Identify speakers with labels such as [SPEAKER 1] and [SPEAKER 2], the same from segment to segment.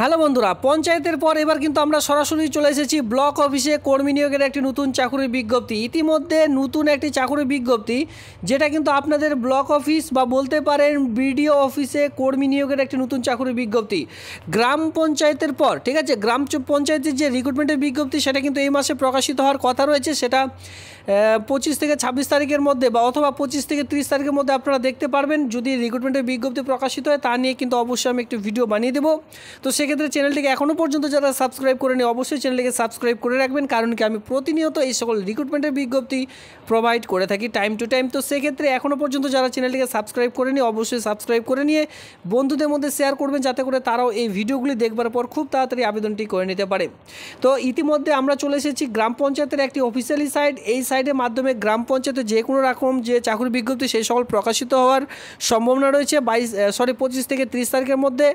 [SPEAKER 1] Hello বন্ধুরা, পঞ্চায়েতের পর এবার কিন্তু আমরা সরাসরি চলে এসেছি ব্লক অফিসে কর্মী নিয়োগের একটি নতুন চাকরির বিজ্ঞপ্তি। ইতিমধ্যে নতুন একটি চাকরির বিজ্ঞপ্তি, যেটা কিন্তু আপনাদের ব্লক অফিস বা বলতে পারেন বিডিও অফিসে কর্মী নিয়োগের একটি নতুন চাকরির বিজ্ঞপ্তি। গ্রাম পঞ্চায়েতের পর, ঠিক আছে, গ্রাম পঞ্চায়েতের যে রিক্রুটমেন্টের বিজ্ঞপ্তি সেটা কিন্তু এই মাসে প্রকাশিত হওয়ার কথা রয়েছে। সেটা 25 থেকে 26 তারিখের মধ্যে বা অথবা 25 থেকে 30 তারিখের মধ্যে আপনারা দেখতে পারবেন। যদি রিক্রুটমেন্টের বিজ্ঞপ্তি প্রকাশিত হয় তা নিয়ে কিন্তু অবশ্যই আমি একটি ভিডিও বানিয়ে দেবো। তো সেক্ষেত্রে চ্যানেলটিকে এখনও পর্যন্ত যারা সাবস্ক্রাইব করেনি অবশ্যই চ্যানেলটিকে সাবস্ক্রাইব করে রাখবেন, কারণ কি আমি প্রতিনিয়ত এই সকল রিক্রুটমেন্টের বিজ্ঞপ্তি প্রোভাইড করে থাকি টাইম টু টাইম। তো সেক্ষেত্রে এখনও পর্যন্ত যারা চ্যানেলটিকে সাবস্ক্রাইব করেনি অবশ্যই সাবস্ক্রাইব করে নিয়ে বন্ধুদের মধ্যে শেয়ার করবেন, যাতে করে তারাও এই ভিডিওগুলি দেখবার পর খুব তাড়াতাড়ি আবেদনটি করে নিতে পারে। তো ইতিমধ্যে আমরা চলে এসেছি গ্রাম পঞ্চায়েতের একটি অফিসিয়ালি সাইট। এই সাইটের মাধ্যমে গ্রাম পঞ্চায়েতে যে কোনো রকম যে চাকরি বিজ্ঞপ্তি সেই সকল প্রকাশিত হওয়ার সম্ভাবনা রয়েছে 25 থেকে 30 তারিখের মধ্যে।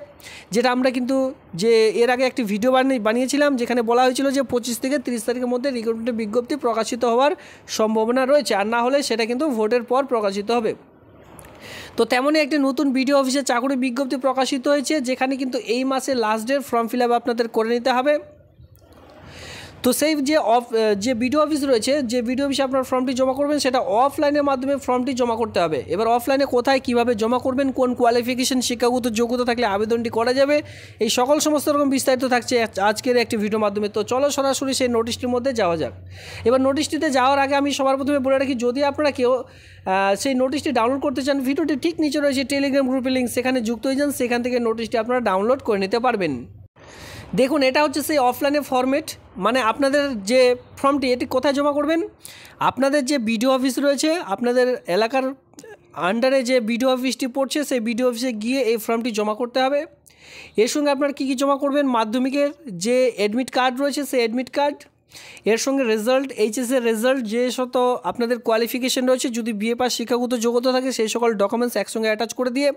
[SPEAKER 1] যেটা আমরা কিন্তু যে এর আগে একটি ভিডিও বানিয়েছিলাম, যেখানে বলা হয়েছিল যে 25 থেকে 30 তারিখের মধ্যে রিক্রুটমেন্টের বিজ্ঞপ্তি প্রকাশিত হওয়ার সম্ভাবনা রয়েছে, আর না হলে সেটা কিন্তু ভোটের পর প্রকাশিত হবে। তো তেমনই একটি নতুন বিডিও অফিসে চাকরি বিজ্ঞপ্তি প্রকাশিত হয়েছে, যেখানে কিন্তু এই মাসে last date form fill up আপনাদের করে নিতে হবে। তো সেই যে বিডিও অফিস রয়েছে, যে বিডিও অফিসে আপনার ফর্মটি জমা করবেন সেটা অফলাইনের মাধ্যমে ফর্মটি জমা করতে হবে। এবার অফলাইনে কোথায় কীভাবে জমা করবেন, কোন কোয়ালিফিকেশন শিক্ষাগত যোগ্যতা থাকলে আবেদনটি করা যাবে, এই সমস্ত রকম বিস্তারিত থাকছে আজকের একটি ভিডিওর মাধ্যমে। তো চলো সরাসরি সেই নোটিশটির মধ্যে যাওয়া যাক। এবার নোটিশটিতে যাওয়ার আগে আমি সবার প্রথমে বলে রাখি, যদি আপনারা কেউ সেই নোটিশটি ডাউনলোড করতে চান, ভিডিওটি ঠিক নিচে রয়েছে টেলিগ্রাম গ্রুপের লিঙ্ক, সেখানে যুক্ত হয়ে যান, সেখান থেকে নোটিশটি আপনারা ডাউনলোড করে নিতে পারবেন। দেখুন, এটা হচ্ছে সেই অফলাইনের ফরম্যাট, মানে আপনাদের যে ফর্মটি এটি কোথায় জমা করবেন, আপনাদের যে বিডিও অফিস রয়েছে আপনাদের এলাকার আন্ডারে যে বিডিও অফিসটি পড়ছে সেই বিডিও অফিসে গিয়ে এই ফর্মটি জমা করতে হবে। এর সঙ্গে আপনারা কী কী জমা করবেন, মাধ্যমিকের যে অ্যাডমিট কার্ড রয়েছে সেই অ্যাডমিট কার্ড, এর সঙ্গে রেজাল্ট, এইচএসের রেজাল্ট, যে শত আপনাদের কোয়ালিফিকেশন রয়েছে, যদি বিএ পাস শিক্ষাগত যোগ্যতা থাকে সেই সকল ডকুমেন্টস একসঙ্গে অ্যাটাচ করে দিয়ে,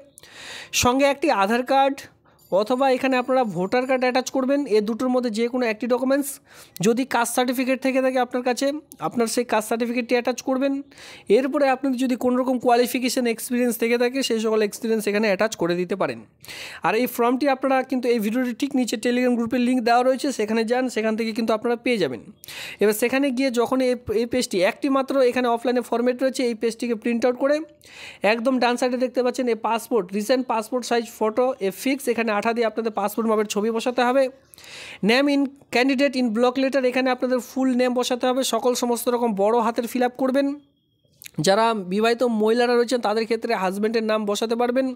[SPEAKER 1] সঙ্গে একটি আধার কার্ড অথবা এখানে আপনারা ভোটার কার্ড অ্যাটাচ করবেন। এ দুটোর মধ্যে যে কোনো একটি ডকুমেন্টস, যদি কাস্ট সার্টিফিকেট থেকে থাকে আপনার কাছে আপনার সেই কাস্ট সার্টিফিকেটটি অ্যাটাচ করবেন। এরপরে আপনাদের যদি কোনো রকম কোয়ালিফিকেশান এক্সপিরিয়েন্স থেকে থাকে সেই সকল এক্সপিরিয়েন্স এখানে অ্যাটাচ করে দিতে পারেন। আর এই ফর্মটি আপনারা কিন্তু এই ভিডিওটি ঠিক নিচে টেলিগ্রাম গ্রুপের লিঙ্ক দেওয়া রয়েছে, সেখানে যান, সেখান থেকে কিন্তু আপনারা পেয়ে যাবেন। এবার সেখানে গিয়ে যখন এই পেজটি একটি মাত্র এখানে অফলাইনে ফরম্যাট রয়েছে, এই পেজটিকে প্রিন্ট আউট করে একদম ডান সাইডে দেখতে পাচ্ছেন a passport, recent passport size photo A fix, এখানে 8 দিয়ে আপনাদের পাসপোর্ট মাপের ছবি বসাতে হবে। Name in candidate in block letter, এখানে আপনাদের ফুল নেম বসাতে হবে, সমস্ত রকম বড় হাতের ফিল আপ করবেন। যারা বিবাহিত মহিলারা রয়েছেন তাদের ক্ষেত্রে হাজব্যান্ডের নাম বসাতে পারবেন,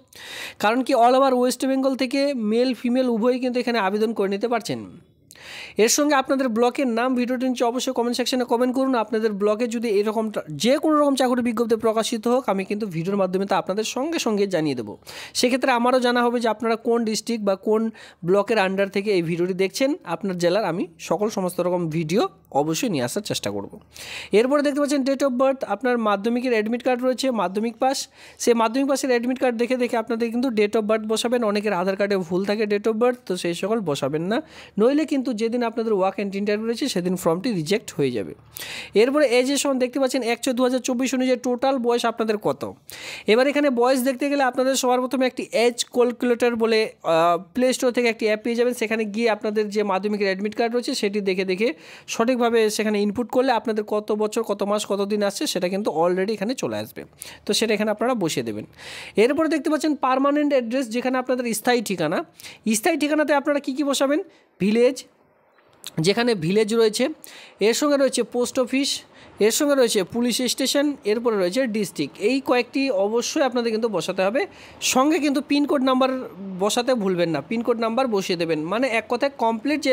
[SPEAKER 1] কারণ কি অল ওভার ওয়েস্ট বেঙ্গল থেকে মেল ফিমেল উভয়ই কিন্তু এখানে আবেদন করে নিতে পারছেন। এর সঙ্গে আপনাদের ব্লকের নাম ভিডিওটি নিচে অবশ্যই কমেন্ট সেকশনে কমেন্ট করুন। আপনাদের ব্লকে যদি এরকম যে কোনো রকম চাকরি বিজ্ঞপ্তি প্রকাশিত হোক, আমি কিন্তু ভিডিওর মাধ্যমে তা আপনাদের সঙ্গে সঙ্গে জানিয়ে দেবো। সেক্ষেত্রে আমারও জানা হবে যে আপনারা কোন ডিস্ট্রিক্ট বা কোন ব্লকের আন্ডার থেকে এই ভিডিওটি দেখছেন। আপনার জেলার আমি সমস্ত রকম ভিডিও অবশ্যই নিয়ে আসার চেষ্টা করব। এরপরে দেখতে পাচ্ছেন ডেট অফ বার্থ, আপনার মাধ্যমিকের অ্যাডমিট কার্ড রয়েছে, মাধ্যমিক পাস, সেই মাধ্যমিক পাসের অ্যাডমিট কার্ড দেখে আপনাদের কিন্তু ডেট অফ বার্থ বসাবেন। অনেকের আধার কার্ডে ভুল থাকে ডেট অফ বার্থ, তো সেই সকল বসাবেন না, নইলে কিন্তু যেদিন আপনাদের ওয়াক অ্যান্ড ইন্টারভিউ রয়েছে সেদিন ফর্মটি রিজেক্ট হয়ে যাবে। এরপরে এজেশন দেখতে পাচ্ছেন 1/6/2024 অনুযায়ী টোটাল বয়স আপনাদের কত। এবার এখানে বয়স দেখতে গেলে আপনাদের সবার প্রথমে একটি এজ ক্যালকুলেটর বলে প্লে স্টোর থেকে একটি অ্যাপ পেয়ে যাবেন। সেখানে গিয়ে আপনাদের যে মাধ্যমিকের অ্যাডমিট কার্ড রয়েছে সেটি দেখে সঠিকভাবে সেখানে ইনপুট করলে আপনাদের কত বছর, কত মাস, কত দিন আসছে সেটা কিন্তু অলরেডি এখানে চলে আসবে। তো সেটা এখানে আপনারা বসিয়ে দেবেন। এরপরে দেখতে পাচ্ছেন পার্মানেন্ট অ্যাড্রেস, যেখানে আপনাদের স্থায়ী ঠিকানা। স্থায়ী ঠিকানাতে আপনারা কী বসাবেন, ভিলেজ, যেখানে ভিলেজ রয়েছে, এর সঙ্গে রয়েছে পোস্ট অফিস, এর সঙ্গে রয়েছে পুলিশ স্টেশন, এরপরে রয়েছে ডিস্ট্রিক্ট। এই কয়েকটি অবশ্যই আপনাদের কিন্তু বসাতে হবে। সঙ্গে কিন্তু পিনকোড নাম্বার বসাতে ভুলবেন না, পিনকোড নাম্বার বসিয়ে দেবেন, মানে এক কথায় কমপ্লিট যে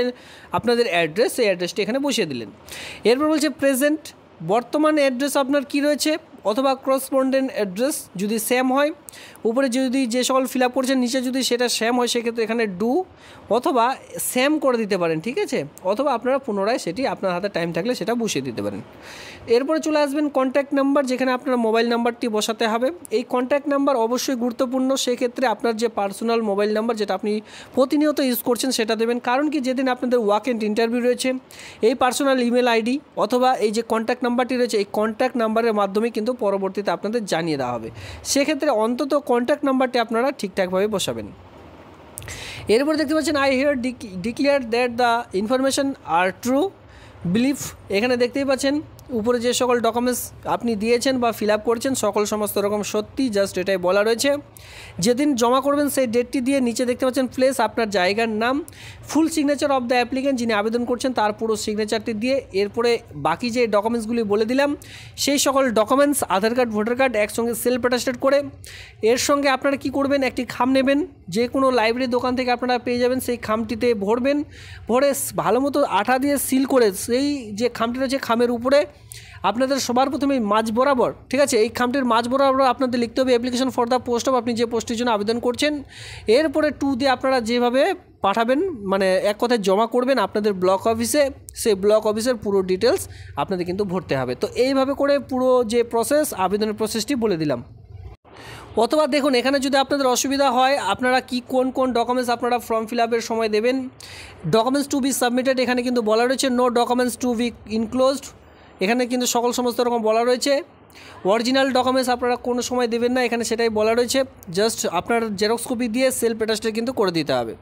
[SPEAKER 1] আপনাদের অ্যাড্রেস সেই অ্যাড্রেসটি এখানে বসিয়ে দিলেন। এরপর বলছে প্রেজেন্ট, বর্তমান অ্যাড্রেস আপনার কি রয়েছে অথবা করসপন্ডেন্ট অ্যাড্রেস যদি সেম হয়, উপরে যদি যে সকল ফিল আপ করছেন নিচে যদি সেটা সেম হয় সেক্ষেত্রে এখানে ডু অথবা সেম করে দিতে পারেন, ঠিক আছে, অথবা আপনারা পুনরায় সেটি আপনার হাতে টাইম থাকলে সেটা বসিয়ে দিতে পারেন। এরপরে চলে আসবেন কন্ট্যাক্ট নাম্বার, যেখানে আপনার মোবাইল নাম্বারটি বসাতে হবে। এই কন্ট্যাক্ট নাম্বার অবশ্যই গুরুত্বপূর্ণ, সেক্ষেত্রে আপনার যে পার্সোনাল মোবাইল নাম্বার যেটা আপনি প্রতিনিয়ত ইউজ করছেন সেটা দেবেন, কারণ কি যেদিন আপনাদের ওয়াক এন্ড ইন্টারভিউ রয়েছে এই পার্সোনাল ইমেল আইডি অথবা এই যে কন্ট্যাক্ট নাম্বারটি রয়েছে এই কন্ট্যাক্ট নাম্বারের মাধ্যমে কিন্তু পরবর্তীতে আপনাদের জানিয়ে দেওয়া হবে। সেক্ষেত্রে অন্তত কন্ট্যাক্ট নাম্বারটি আপনারা ঠিকঠাকভাবে বসাবেন। এরপর দেখতে পাচ্ছেন I here declare that the information are true believe. এখানে দেখতেই পাচ্ছেন উপরে যে সকল ডকুমেন্টস আপনি দিয়েছেন বা ফিল আপ করছেন সমস্ত রকম সত্যি, জাস্ট এটাই বলা রয়েছে। যেদিন জমা করবেন সেই ডেটটি দিয়ে নিচে দেখতে পাচ্ছেন প্লেস, আপনার জায়গার নাম, full signature of the applicant, যিনি আবেদন করছেন তার পুরো সিগনেচারটি দিয়ে এরপরে বাকি যে ডকুমেন্টসগুলি বলে দিলাম সেই সকল ডকুমেন্টস আধার কার্ড ভোটার কার্ড একসঙ্গে সেলফ অ্যাটাস্টেড করে এর সঙ্গে আপনারা কি করবেন, একটি খাম নেবেন, যে কোনো লাইব্রেরি দোকান থেকে আপনারা পেয়ে যাবেন, সেই খামটিতে ভরবেন, ভরে ভালো মতো আঠা দিয়ে সিল করে সেই যে খামটি রয়েছে খামের উপরে আপনাদের সবার প্রথমে মাঝ বরাবর, ঠিক আছে, এই খামটির মাঝ বরাবর আপনাদের লিখতে হবে application for the post of, আপনি যে পোস্টের জন্য আবেদন করছেন। এরপরে 2 দিয়ে আপনারা যেভাবে পাঠাবেন, মানে এক কথায় জমা করবেন আপনাদের ব্লক অফিসে, সেই ব্লক অফিসের পুরো ডিটেলস আপনাদের কিন্তু ভরতে হবে। তো এইভাবে করে পুরো যে প্রসেস, আবেদনের প্রসেসটি বলে দিলাম। অথবা দেখুন এখানে যদি আপনাদের অসুবিধা হয় আপনারা কি কোন ডকুমেন্টস আপনারা ফর্ম ফিল আপের সময় দেবেন, ডকুমেন্টস টু বি সাবমিটেড এখানে কিন্তু বলা রয়েছে, no documents to be enclosed, এখানে কিন্তু সমস্ত রকম বলা রয়েছে। অরিজিনাল ডকুমেন্টস আপনারা কোনো সময় দেবেন না, এখানে সেটাই বলা রয়েছে, জাস্ট আপনার জেরক্স কপি দিয়ে সেলফ অ্যাটাস্টেড কিন্তু করে দিতে হবে।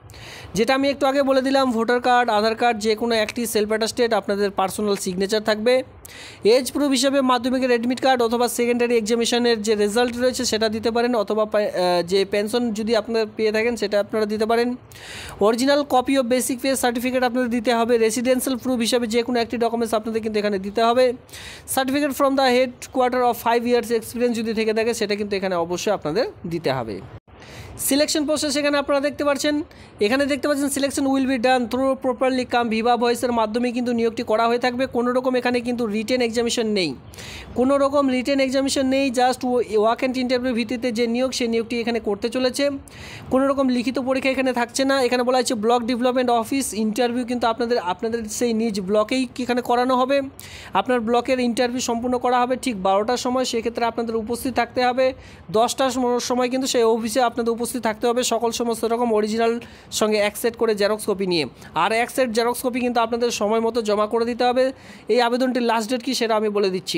[SPEAKER 1] যেটা আমি একটু আগে বলে দিলাম, ভোটার কার্ড আধার কার্ড যে কোনো একটি সেলফ অ্যাটাস্টেড, আপনাদের পার্সোনাল সিগনেচার থাকবে। এজ প্রুফ হিসাবে মাধ্যমিকের অ্যাডমিট কার্ড অথবা সেকেন্ডারি এক্সামিনেশনের যে রেজাল্ট রয়েছে সেটা দিতে পারেন, অথবা যে পেনশন যদি আপনারা পেয়ে থাকেন সেটা আপনারা দিতে পারেন। Original copy of basic pay certificate আপনাদের দিতে হবে। রেসিডেন্সিয়াল প্রুফ হিসাবে যে কোনো একটি ডকুমেন্টস আপনাদের কিন্তু এখানে দিতে হবে। Certificate from the head quarter of 5 years experience যদি থেকে থাকে সেটা কিন্তু এখানে অবশ্যই আপনাদের দিতে হবে। সিলেকশন প্রসেস এখানে আপনারা দেখতে পাচ্ছেন, এখানে দেখতে পাচ্ছেন selection will be done through properly cum viva ভয়েসের মাধ্যমে কিন্তু নিয়োগটি করা হয়ে থাকবে। কোনো রকম এখানে কিন্তু রিটেন এক্সামিনেশন নেই, কোনো রকম রিটেন এক্সামিনেশন নেই, জাস্ট ওয়াক অ্যান্ড ইন্টারভিউ ভিত্তিতে যে নিয়োগ সেই নিয়োগটি এখানে করতে চলেছে। কোনো রকম লিখিত পরীক্ষা এখানে থাকছে না। এখানে বলা হচ্ছে ব্লক ডেভেলপমেন্ট অফিস ইন্টারভিউ কিন্তু আপনাদের সেই নিজ ব্লকেই এখানে করানো হবে। আপনার ব্লকের ইন্টারভিউ সম্পূর্ণ করা হবে ঠিক 12টার সময়, সেক্ষেত্রে আপনাদের উপস্থিত থাকতে হবে। 10টার সময় কিন্তু সেই অফিসে আপনাদের উপস্থিত থাকতে হবে সমস্ত রকম অরিজিনাল সঙ্গে এক সেট করে জেরক্স কপি নিয়ে, আর এক সেট জেরক্স কপি কিন্তু আপনাদের সময় মতো জমা করে দিতে হবে। এই আবেদনটির লাস্ট ডেট কি সেটা আমি বলে দিচ্ছি।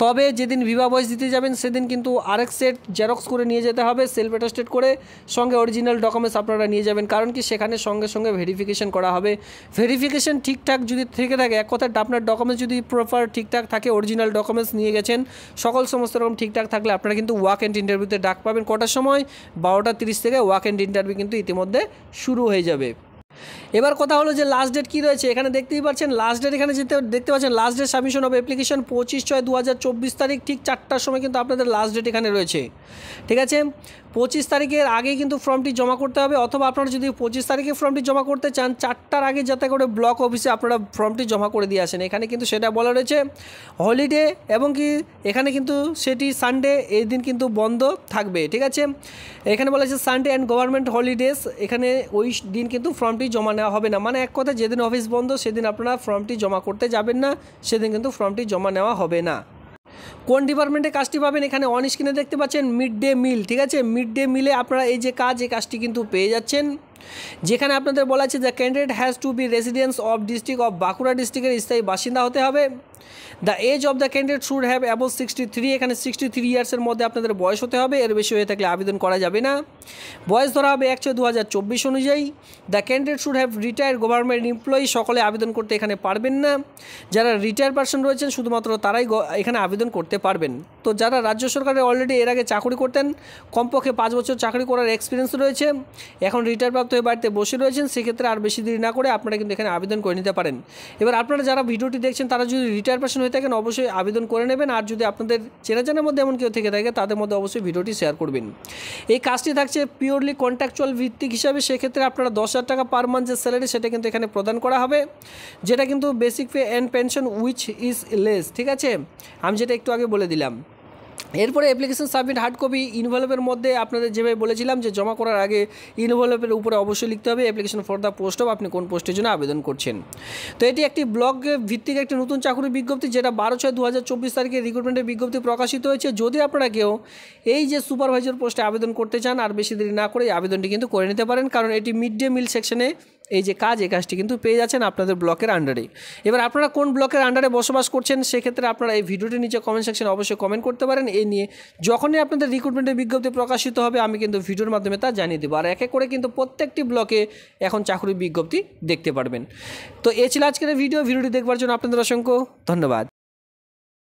[SPEAKER 1] তবে যেদিন ভিভা ভয়েস দিতে যাবেন সেদিন কিন্তু আরেক সেট জেরক্স করে নিয়ে যেতে হবে সেলফ অ্যাটাস্টেড করে, সঙ্গে অরিজিনাল ডকুমেন্টস আপনারা নিয়ে যাবেন, কারণ কি সেখানে সঙ্গে ভেরিফিকেশন করা হবে। ভেরিফিকেশন ঠিকঠাক যদি থেকে থাকে, এক কথায় আপনার ডকুমেন্টস যদি প্রপার ঠিকঠাক থাকে, অরিজিনাল ডকুমেন্টস নিয়ে গেছেন, সমস্ত রকম ঠিকঠাক থাকলে আপনারা কিন্তু ওয়াক অ্যান্ড ইন্টারভিউতে ডাক পাবেন। কটার সময়? 12:30 থেকে ওয়াক অ্যান্ড ইন্টারভিউ কিন্তু ইতিমধ্যে শুরু হয়ে যাবে। এবার কথা হলো যে লাস্ট ডেট কী রয়েছে, এখানে দেখতেই পাচ্ছেন লাস্ট ডেট, এখানে দেখতে পাচ্ছেন last date submission of application 25/6/2024 তারিখ ঠিক 4টার সময় কিন্তু আপনাদের লাস্ট ডেট এখানে রয়েছে। ঠিক আছে, 25 তারিখের আগেই কিন্তু ফর্মটি জমা করতে হবে, অথবা আপনারা যদি 25 তারিখে ফর্মটি জমা করতে চান 4টার আগে যাতে করে ব্লক অফিসে আপনারা ফর্মটি জমা করে দিয়ে আসেন। এখানে কিন্তু সেটা বলা রয়েছে হলিডে, এবং কি এখানে কিন্তু সেটি সানডে, এই দিন কিন্তু বন্ধ থাকবে। ঠিক আছে, এখানে বলা হয়েছে সানডে অ্যান্ড গভর্নমেন্ট হলিডেজ, এখানে ওই দিন কিন্তু ফর্মটি জমা নেওয়া হবে না, মানে এক কথা যেদিন অফিস বন্ধ সেদিন আপনারা ফর্মটি জমা করতে যাবেন না, সেদিন কিন্তু ফর্মটি জমা নেওয়া হবে না। কোন ডিপার্টমেন্টে কাজটি পাবেন এখানে অন স্ক্রিনে দেখতে পাচ্ছেন মিড ডে মিল। ঠিক আছে, মিড ডে মিলে আপনারা এই যে এই কাজটি কিন্তু পেয়ে যাচ্ছেন, যেখানে আপনাদের বলা আছে the candidate has to be residence of district of Bankura ডিস্ট্রিক্টের স্থায়ী বাসিন্দা হতে হবে। The age of the candidate should have above 63, এখানে 63 ইয়ার্সের মধ্যে আপনাদের বয়স হতে হবে, এর বেশি হয়ে থাকলে আবেদন করা যাবে না। বয়স ধরা হবে 1/6/2024 অনুযায়ী। The candidate should have retired government employee, সকলে আবেদন করতে এখানে পারবেন না, যারা রিটায়ার্ড পার্সন রয়েছেন শুধুমাত্র তারাই এখানে আবেদন করতে পারবেন। তো যারা রাজ্য সরকারে অলরেডি এর আগে চাকরি করতেন, কমপক্ষে 5 বছর চাকরি করার এক্সপিরিয়েন্স রয়েছে, এখন রিটায়ার প্রাপ্ত হয়ে বাড়িতে বসে রয়েছেন, সেক্ষেত্রে আর বেশি দেরি না করে আপনারা কিন্তু এখানে আবেদন করে নিতে পারেন। এবার আপনারা যারা ভিডিওটি দেখছেন তারা যদি রিটায়ার পার্সন হয়ে থাকেন অবশ্যই আবেদন করে নেবেন, আর যদি আপনাদের চেনাজানার মধ্যে এমন কেউ থেকে থাকে তাদের মধ্যে অবশ্যই ভিডিওটি শেয়ার করবেন। এই কাজটি থাকছে পিওরলি কন্ট্রাকচুয়াল ভিত্তিক হিসাবে, সেক্ষেত্রে আপনারা 10,000 টাকা পার মান্থ যে স্যালারি সেটা কিন্তু এখানে প্রদান করা হবে, যেটা কিন্তু basic pay and pension which is less. ঠিক আছে, আমি যেটা একটু আগে বলে দিলাম। এরপরে অ্যাপ্লিকেশন সাবমিট হার্ড কপি ইনভলভের মধ্যে আপনাদের যেভাবে বলেছিলাম যে জমা করার আগে ইনভলভের উপরে অবশ্যই লিখতে হবে application for the post of, আপনি কোন পোস্টের জন্য আবেদন করছেন। তো এটি একটি ব্লক ভিত্তিক একটি নতুন চাকরির বিজ্ঞপ্তি, যেটা 12/6/2024 তারিখে রিক্রুটমেন্টের বিজ্ঞপ্তি প্রকাশিত হয়েছে। যদি আপনারা কেউ এই যে সুপারভাইজার পোস্টে আবেদন করতে চান আর বেশি দেরি না করে এই আবেদনটি কিন্তু করে নিতে পারেন, কারণ এটি মিড ডে মিল সেকশনে এই যে কাজ, এই কাজটি কিন্তু পেয়ে যাচ্ছেন আপনাদের ব্লকের আন্ডারে। এবার আপনারা কোন ব্লকের আন্ডারে বসবাস করছেন সেক্ষেত্রে আপনারা এই ভিডিওটির নিচে কমেন্ট সেকশনে অবশ্যই কমেন্ট করতে পারেন। এই নিয়ে যখনই আপনাদের রিক্রুটমেন্টের বিজ্ঞপ্তি প্রকাশিত হবে আমি কিন্তু ভিডিওর মাধ্যমে তা জানিয়ে দেবো। আর এক এক করে কিন্তু প্রত্যেকটি ব্লকে এখন চাকরির বিজ্ঞপ্তি দেখতে পারবেন। তো এই ছিল আজকের ভিডিওটি দেখবার জন্য আপনাদের অসংখ্য ধন্যবাদ।